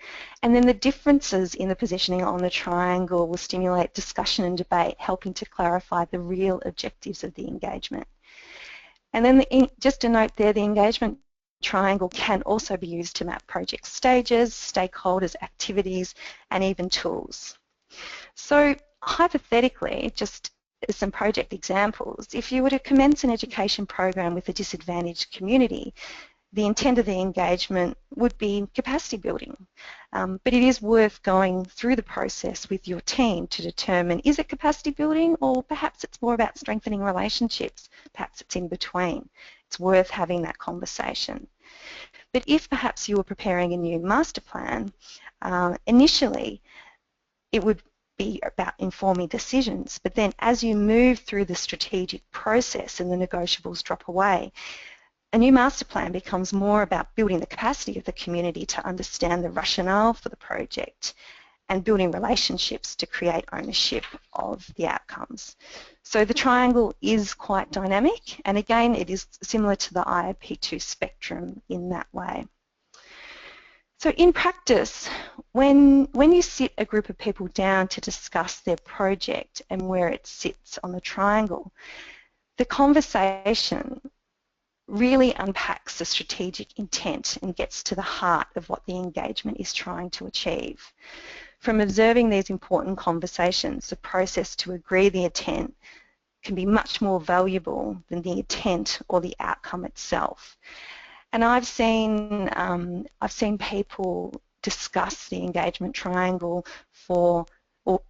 and then the differences in the positioning on the triangle will stimulate discussion and debate, helping to clarify the real objectives of the engagement. And then just a note there, the engagement triangle can also be used to map project stages, stakeholders, activities, and even tools. So hypothetically, just as some project examples, if you were to commence an education program with a disadvantaged community, the intent of the engagement would be capacity building. But it is worth going through the process with your team to determine, is it capacity building, or perhaps it's more about strengthening relationships, perhaps it's in between. It's worth having that conversation. But if perhaps you were preparing a new master plan, initially it would be about informing decisions, but then as you move through the strategic process and the negotiables drop away, a new master plan becomes more about building the capacity of the community to understand the rationale for the project and building relationships to create ownership of the outcomes. So the triangle is quite dynamic, and again it is similar to the IAP2 spectrum in that way. So in practice, when you sit a group of people down to discuss their project and where it sits on the triangle, the conversation really unpacks the strategic intent and gets to the heart of what the engagement is trying to achieve. From observing these important conversations, the process to agree the intent can be much more valuable than the intent or the outcome itself. And I've seen people discuss the engagement triangle for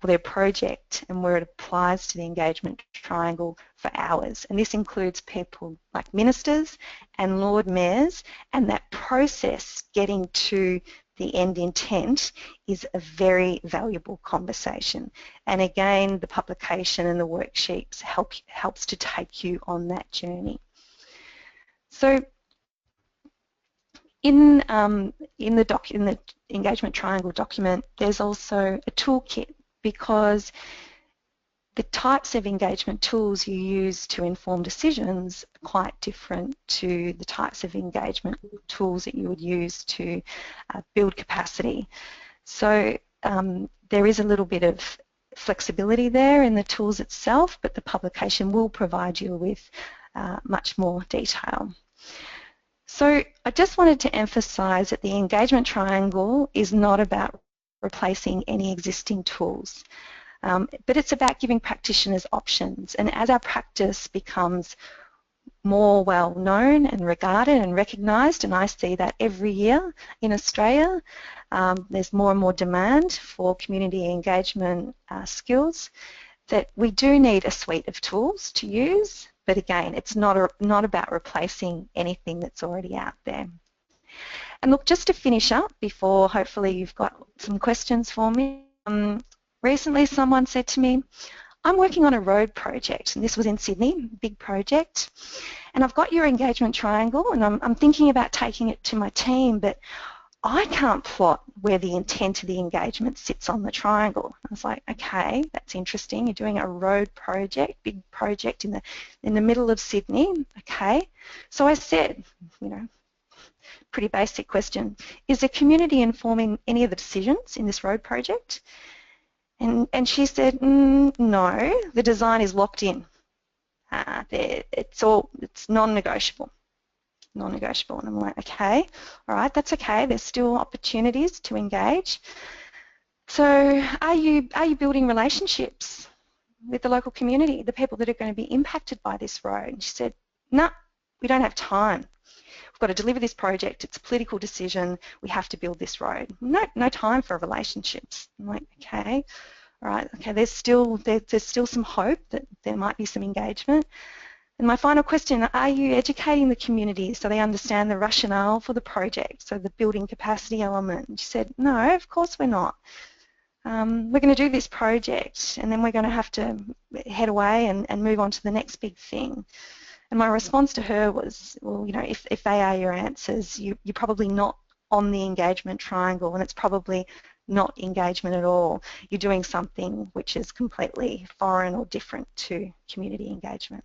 their project and where it applies to the engagement triangle for hours. And this includes people like ministers and Lord Mayors, and that process getting to the end intent is a very valuable conversation. And again, the publication and the worksheets helps to take you on that journey. So in the engagement triangle document, there's also a toolkit, because the types of engagement tools you use to inform decisions are quite different to the types of engagement tools that you would use to build capacity. So there is a little bit of flexibility there in the tools itself, but the publication will provide you with much more detail. So I just wanted to emphasise that the engagement triangle is not about replacing any existing tools. But it's about giving practitioners options, and as our practice becomes more well known and regarded and recognised, and I see that every year in Australia, there's more and more demand for community engagement skills, that we do need a suite of tools to use, but again, it's not about replacing anything that's already out there. And look, just to finish up before hopefully you've got some questions for me, recently someone said to me, I'm working on a road project, and this was in Sydney, big project, and I've got your engagement triangle and I'm thinking about taking it to my team, but I can't plot where the intent of the engagement sits on the triangle. I was like, okay, that's interesting. You're doing a road project, big project in the middle of Sydney. Okay. So I said, you know, pretty basic question, is the community informing any of the decisions in this road project? And she said, no, the design is locked in. It's non-negotiable. Non-negotiable. And I'm like, okay, all right, that's okay. There's still opportunities to engage. So are you building relationships with the local community, the people that are going to be impacted by this road? And she said, no, we don't have time. We've got to deliver this project. It's a political decision. We have to build this road. No time for relationships. I'm like, okay, all right, okay. There's still some hope that there might be some engagement. And my final question: are you educating the community so they understand the rationale for the project, so the building capacity element? And she said, no, of course we're not. We're going to do this project, and then we're going to have to head away and move on to the next big thing. And my response to her was, well, you know, if they are your answers, you're probably not on the engagement triangle, and it's probably not engagement at all. You're doing something which is completely foreign or different to community engagement.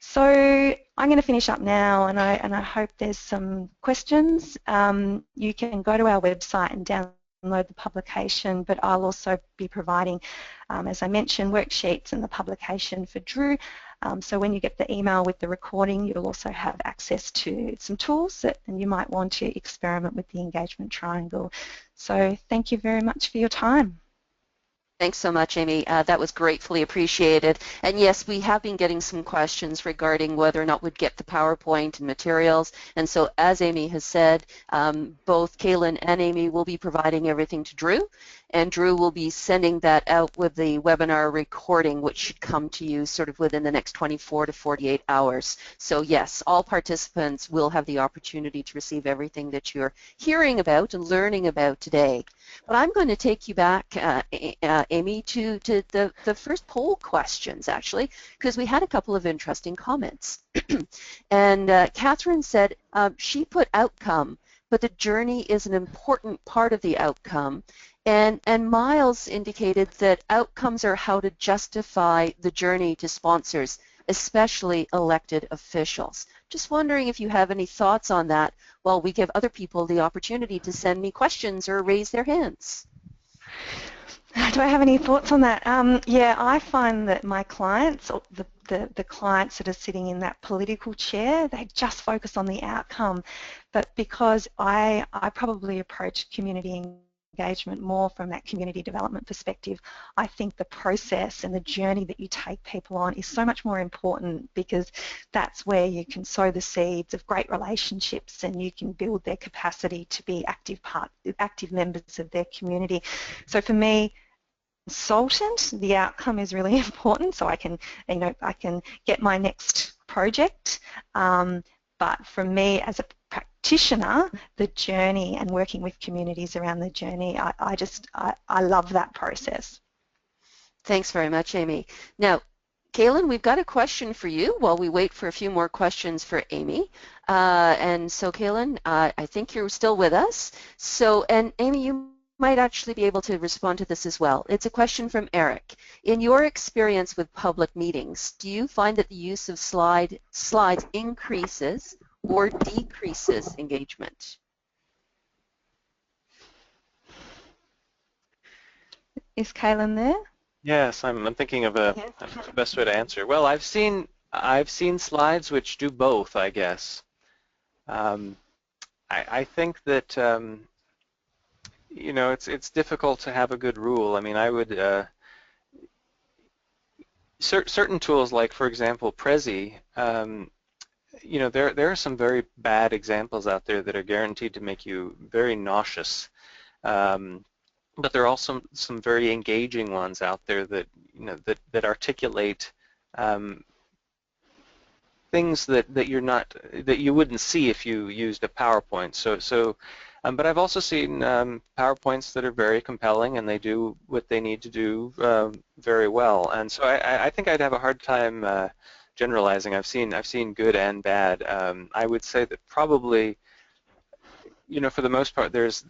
So I'm going to finish up now, and I hope there's some questions. You can go to our website and download the publication, but I'll also be providing, as I mentioned, worksheets and the publication for Drew. So when you get the email with the recording, you'll also have access to some tools and you might want to experiment with the engagement triangle. So thank you very much for your time. Thanks so much, Amy. That was gratefully appreciated. And yes, we have been getting some questions regarding whether or not we'd get the PowerPoint and materials. And so as Amy has said, both Kalin and Amy will be providing everything to Drew, and Drew will be sending that out with the webinar recording, which should come to you sort of within the next 24 to 48 hours. So yes, all participants will have the opportunity to receive everything that you're hearing about and learning about today. But I'm going to take you back, Amy, to the first poll questions, actually, because we had a couple of interesting comments. And Catherine said she put outcome, but the journey is an important part of the outcome. And Miles indicated that outcomes are how to justify the journey to sponsors, especially elected officials. Just wondering if you have any thoughts on that while we give other people the opportunity to send me questions or raise their hands. Do I have any thoughts on that? Yeah, I find that my clients, or the clients that are sitting in that political chair, they just focus on the outcome. But because I probably approach community engagement more from that community development perspective, I think the process and the journey that you take people on is so much more important, because that's where you can sow the seeds of great relationships and you can build their capacity to be active members of their community. So for me, consultant, the outcome is really important, so I can get my next project. But for me as a practitioner, the journey and working with communities around the journey, I love that process. Thanks very much, Amy. Now, Kalin, we've got a question for you while we wait for a few more questions for Amy. And so, Kalin, I think you're still with us. So, and Amy, you might actually be able to respond to this as well. It's a question from Eric. In your experience with public meetings, do you find that the use of slides increases or decreases engagement? Is Kalin there? Yes, I'm thinking of the best way to answer. Well, I've seen slides which do both, I guess. I think that you know, it's difficult to have a good rule. I mean, I would certain tools like, for example, Prezi. You know, there are some very bad examples out there that are guaranteed to make you very nauseous. But there are also some very engaging ones out there that, you know, that articulate things that you wouldn't see if you used a PowerPoint. But I've also seen PowerPoints that are very compelling, and they do what they need to do very well. And so I think I'd have a hard time generalizing. I've seen good and bad. I would say that probably, you know, for the most part, there's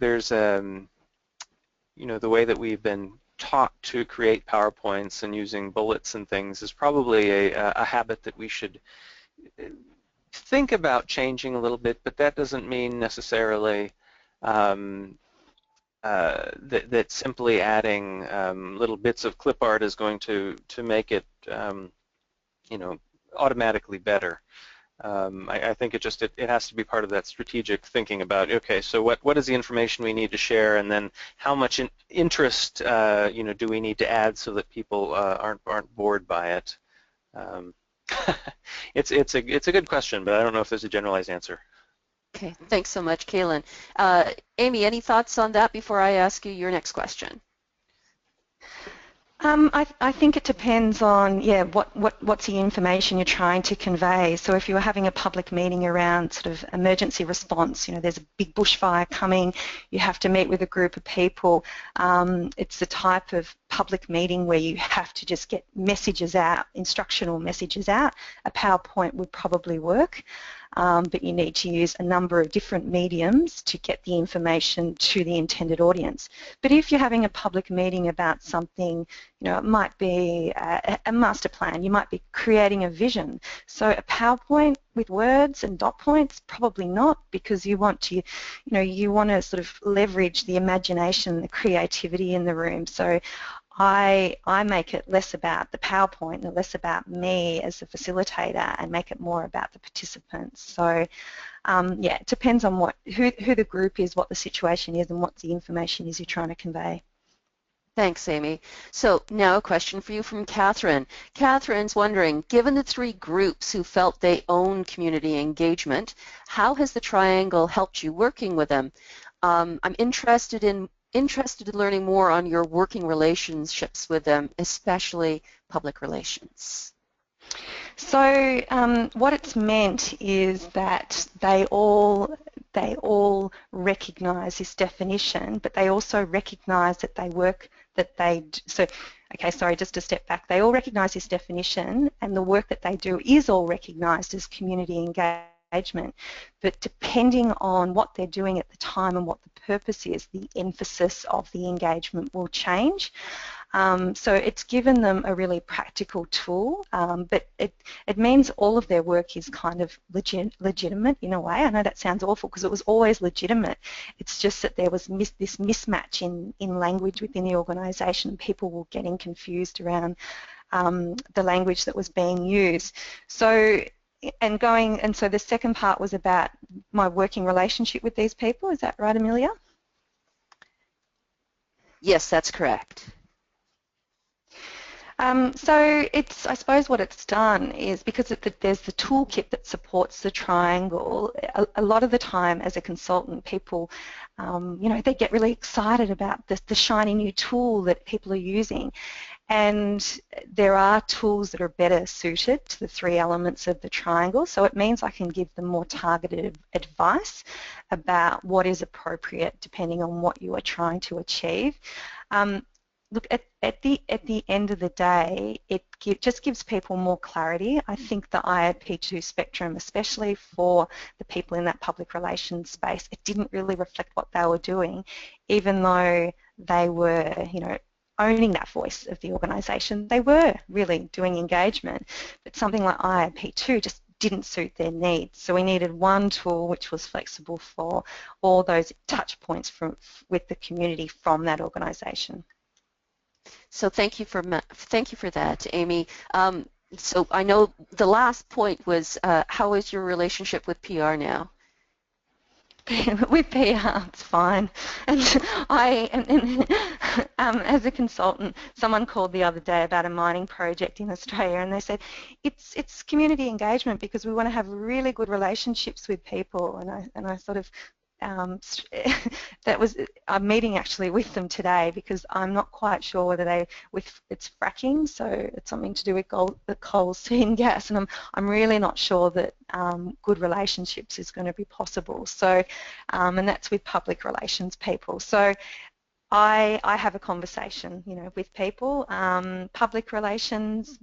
you know, the way that we've been taught to create PowerPoints and using bullets and things is probably a habit that we should think about changing a little bit, but that doesn't mean necessarily that simply adding little bits of clip art is going to make it, you know, automatically better. I think it has to be part of that strategic thinking about, okay, so what is the information we need to share, and then how much interest you know, do we need to add so that people aren't bored by it. It's a good question, but I don't know if there's a generalized answer. Okay, thanks so much, Kalin. Amy, any thoughts on that before I ask you your next question? I think it depends on, yeah, what's the information you're trying to convey. So if you're having a public meeting around sort of emergency response, you know, there's a big bushfire coming, you have to meet with a group of people, it's the type of public meeting where you have to just get messages out, instructional messages out. A PowerPoint would probably work. But you need to use a number of different mediums to get the information to the intended audience. But if you're having a public meeting about something, you know, it might be a master plan, you might be creating a vision. So a PowerPoint with words and dot points, probably not, because you want to, you know, you want to sort of leverage the imagination, the creativity in the room. So I make it less about the PowerPoint and less about me as a facilitator, and make it more about the participants. So yeah, it depends on who the group is, what the situation is, and what the information is you're trying to convey. Thanks, Amy. So now a question for you from Catherine. Catherine's wondering, given the three groups who felt they owned community engagement, how has the triangle helped you working with them? I'm interested in learning more on your working relationships with them, especially public relations. So what it's meant is that they all recognise this definition, but they also recognise that okay, sorry, just a step back. They all recognise this definition, and the work that they do is all recognised as community engagement. But depending on what they're doing at the time and what the purpose is, the emphasis of the engagement will change. So it's given them a really practical tool, but it means all of their work is kind of legitimate in a way. I know that sounds awful because it was always legitimate. It's just that there was this mismatch in language within the organisation. People were getting confused around the language that was being used. So so the second part was about my working relationship with these people. Is that right, Amelia? Yes, that's correct. So I suppose what it's done is, because there's the toolkit that supports the triangle, a lot of the time as a consultant, people, you know, they get really excited about the shiny new tool that people are using. And there are tools that are better suited to the three elements of the triangle, so it means I can give them more targeted advice about what is appropriate depending on what you are trying to achieve. Look, at the end of the day, it just gives people more clarity. I think the IAP2 spectrum, especially for the people in that public relations space, it didn't really reflect what they were doing, even though they were, owning that voice of the organisation. They were really doing engagement, but something like IAP2 just didn't suit their needs. So we needed one tool which was flexible for all those touch points with the community from that organisation. So thank you for that, Amy. So I know the last point was how is your relationship with PR now? With PR, it's fine. And as a consultant, someone called the other day about a mining project in Australia, and they said it's community engagement because we want to have really good relationships with people. And I sort of I'm meeting actually with them today because I'm not quite sure whether it's fracking, so it's something to do with the coal seam gas, and I'm really not sure that good relationships is going to be possible. So, and that's with public relations people. So I have a conversation, with people.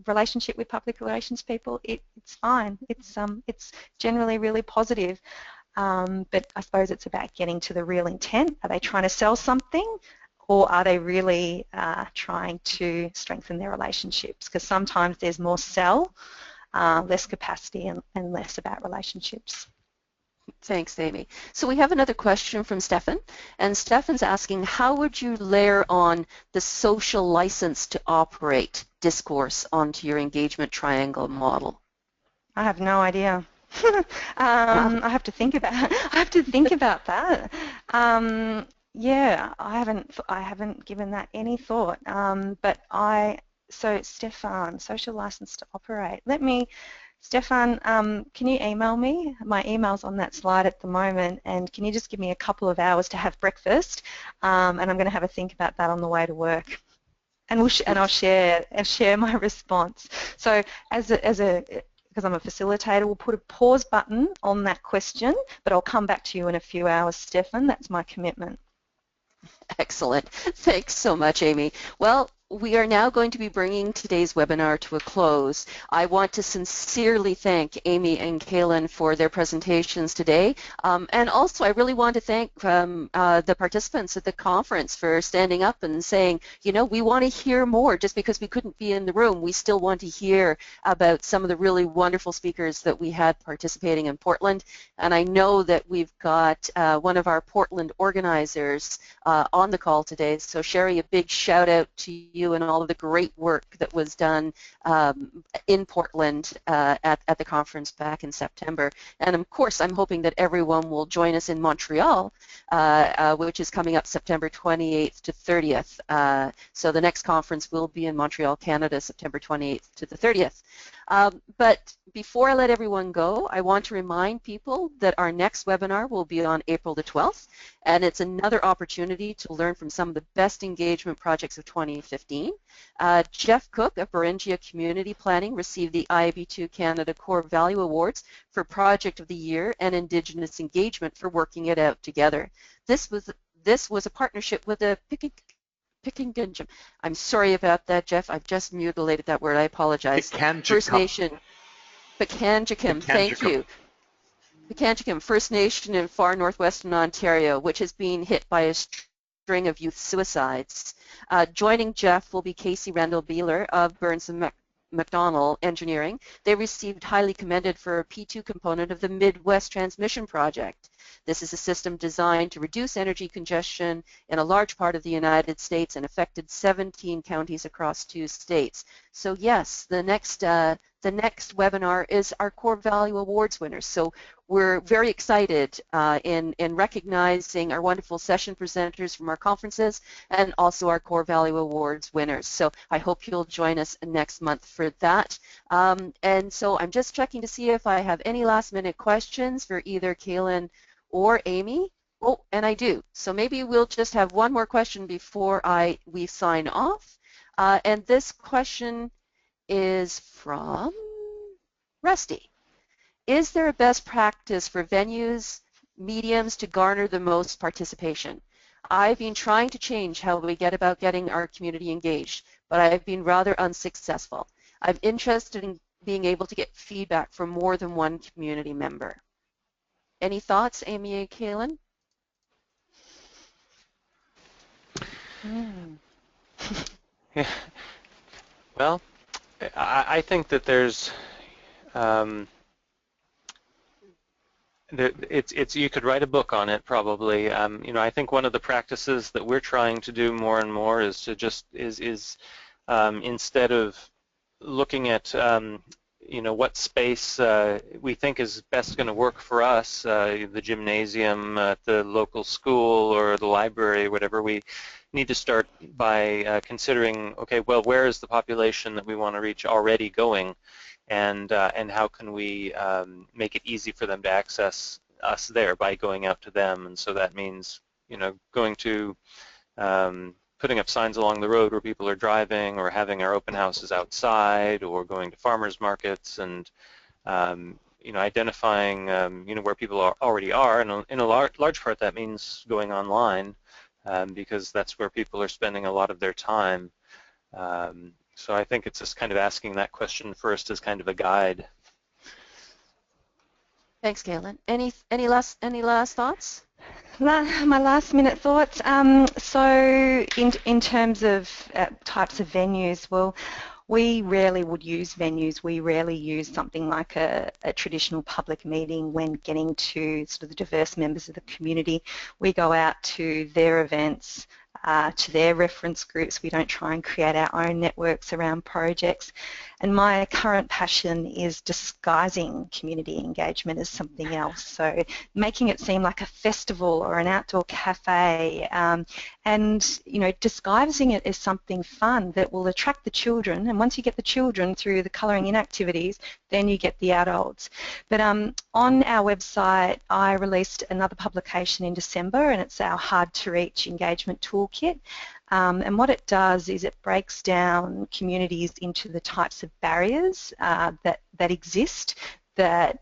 Relationship with public relations people, it's fine. It's generally really positive. But I suppose it's about getting to the real intent. Are they trying to sell something, or are they really trying to strengthen their relationships? Because sometimes there's more sell, less capacity, and less about relationships. Thanks, Amy. So we have another question from Stefan, and Stefan's asking, how would you layer on the social license to operate discourse onto your engagement triangle model? I have no idea. I have to think about that. Yeah, I haven't given that any thought. So Stefan, social license to operate. Stefan, can you email me? My email's on that slide at the moment, and can you just give me a couple of hours to have breakfast? And I'm going to have a think about that on the way to work. And I'll share my response. So because I'm a facilitator, we'll put a pause button on that question, but I'll come back to you in a few hours, Stefan. That's my commitment. Excellent. Thanks so much, Amy. Well, we are now going to be bringing today's webinar to a close. I want to sincerely thank Amy and Kalin for their presentations today. And also, I really want to thank the participants at the conference for standing up and saying, we want to hear more. Just because we couldn't be in the room, we still want to hear about some of the really wonderful speakers that we had participating in Portland. And I know that we've got one of our Portland organizers on the call today. So Sherry, a big shout out to you and all of the great work that was done in Portland at the conference back in September. And of course, I'm hoping that everyone will join us in Montreal, which is coming up September 28th to 30th. So the next conference will be in Montreal, Canada, September 28th to the 30th. But before I let everyone go, I want to remind people that our next webinar will be on April the 12th, and it's another opportunity to learn from some of the best engagement projects of 2015. Jeff Cook of Beringia Community Planning received the IAP2 Canada Core Value Awards for Project of the Year and Indigenous Engagement for working it out together. This was a partnership with the Pikinginjim. I'm sorry about that, Jeff. I've just mutilated that word. I apologize. First Nation. Pikangikum. Thank you. Pikangikum, First Nation in far northwestern Ontario, which is being hit by a string of youth suicides. Joining Jeff will be Casey Randall-Beeler of Burns and McDonald Engineering. They received highly commended for a P2 component of the Midwest Transmission Project. This is a system designed to reduce energy congestion in a large part of the United States and affected 17 counties across 2 states. So yes, the next webinar is our Core Value Awards winners. So we're very excited in recognizing our wonderful session presenters from our conferences and also our Core Value Awards winners. So I hope you'll join us next month for that. And so I'm just checking to see if I have any last minute questions for either Kalin or Amy. Oh, and I do. So maybe we'll just have one more question before we sign off. And this question is from Rusty. Is there a best practice for venues, mediums to garner the most participation? I've been trying to change how we get about getting our community engaged, but I've been rather unsuccessful. I'm interested in being able to get feedback from more than one community member. Any thoughts, Amy and Kalin? Yeah. Well, I think that there's you could write a book on it probably. You know, I think one of the practices that we're trying to do more and more is to just instead of looking at you know, what space we think is best going to work for us, the gymnasium at the local school or the library, whatever, we need to start by considering, okay, well, where is the population that we want to reach already going, and how can we make it easy for them to access us there by going out to them. And so that means, you know, going to putting up signs along the road where people are driving, or having our open houses outside, or going to farmers markets, and you know, identifying you know, where people already are. And in a large part that means going online, because that's where people are spending a lot of their time. So I think it's just kind of asking that question first as kind of a guide. Thanks, Kalin. Any last thoughts? My last minute thoughts. So in terms of types of venues, well, we rarely would use venues. We rarely use something like a traditional public meeting when getting to sort of the diverse members of the community. We go out to their events, to their reference groups. We don't try and create our own networks around projects. And my current passion is disguising community engagement as something else. So making it seem like a festival or an outdoor cafe, and you know, disguising it as something fun that will attract the children. And once you get the children through the colouring in activities, then you get the adults. But on our website, I released another publication in December, and it's our Hard to Reach Engagement Toolkit. And what it does is it breaks down communities into the types of barriers that exist that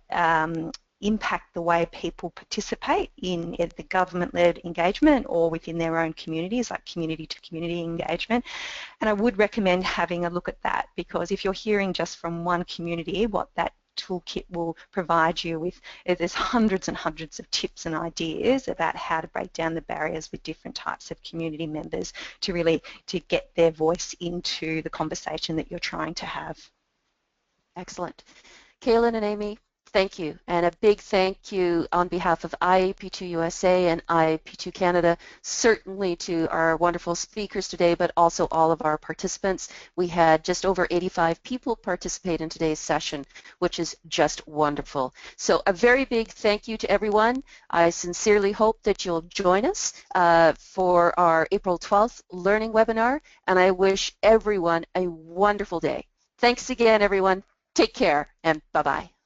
impact the way people participate in the government-led engagement or within their own communities, like community-to-community engagement. And I would recommend having a look at that, because if you're hearing just from one community what that toolkit will provide you with, there's hundreds and hundreds of tips and ideas about how to break down the barriers with different types of community members to get their voice into the conversation that you're trying to have. Excellent. Kalin and Amy, thank you. And a big thank you on behalf of IAP2 USA and IAP2 Canada, certainly to our wonderful speakers today, but also all of our participants. We had just over 85 people participate in today's session, which is just wonderful. So a very big thank you to everyone. I sincerely hope that you'll join us for our April 12th learning webinar, and I wish everyone a wonderful day. Thanks again, everyone. Take care, and bye-bye.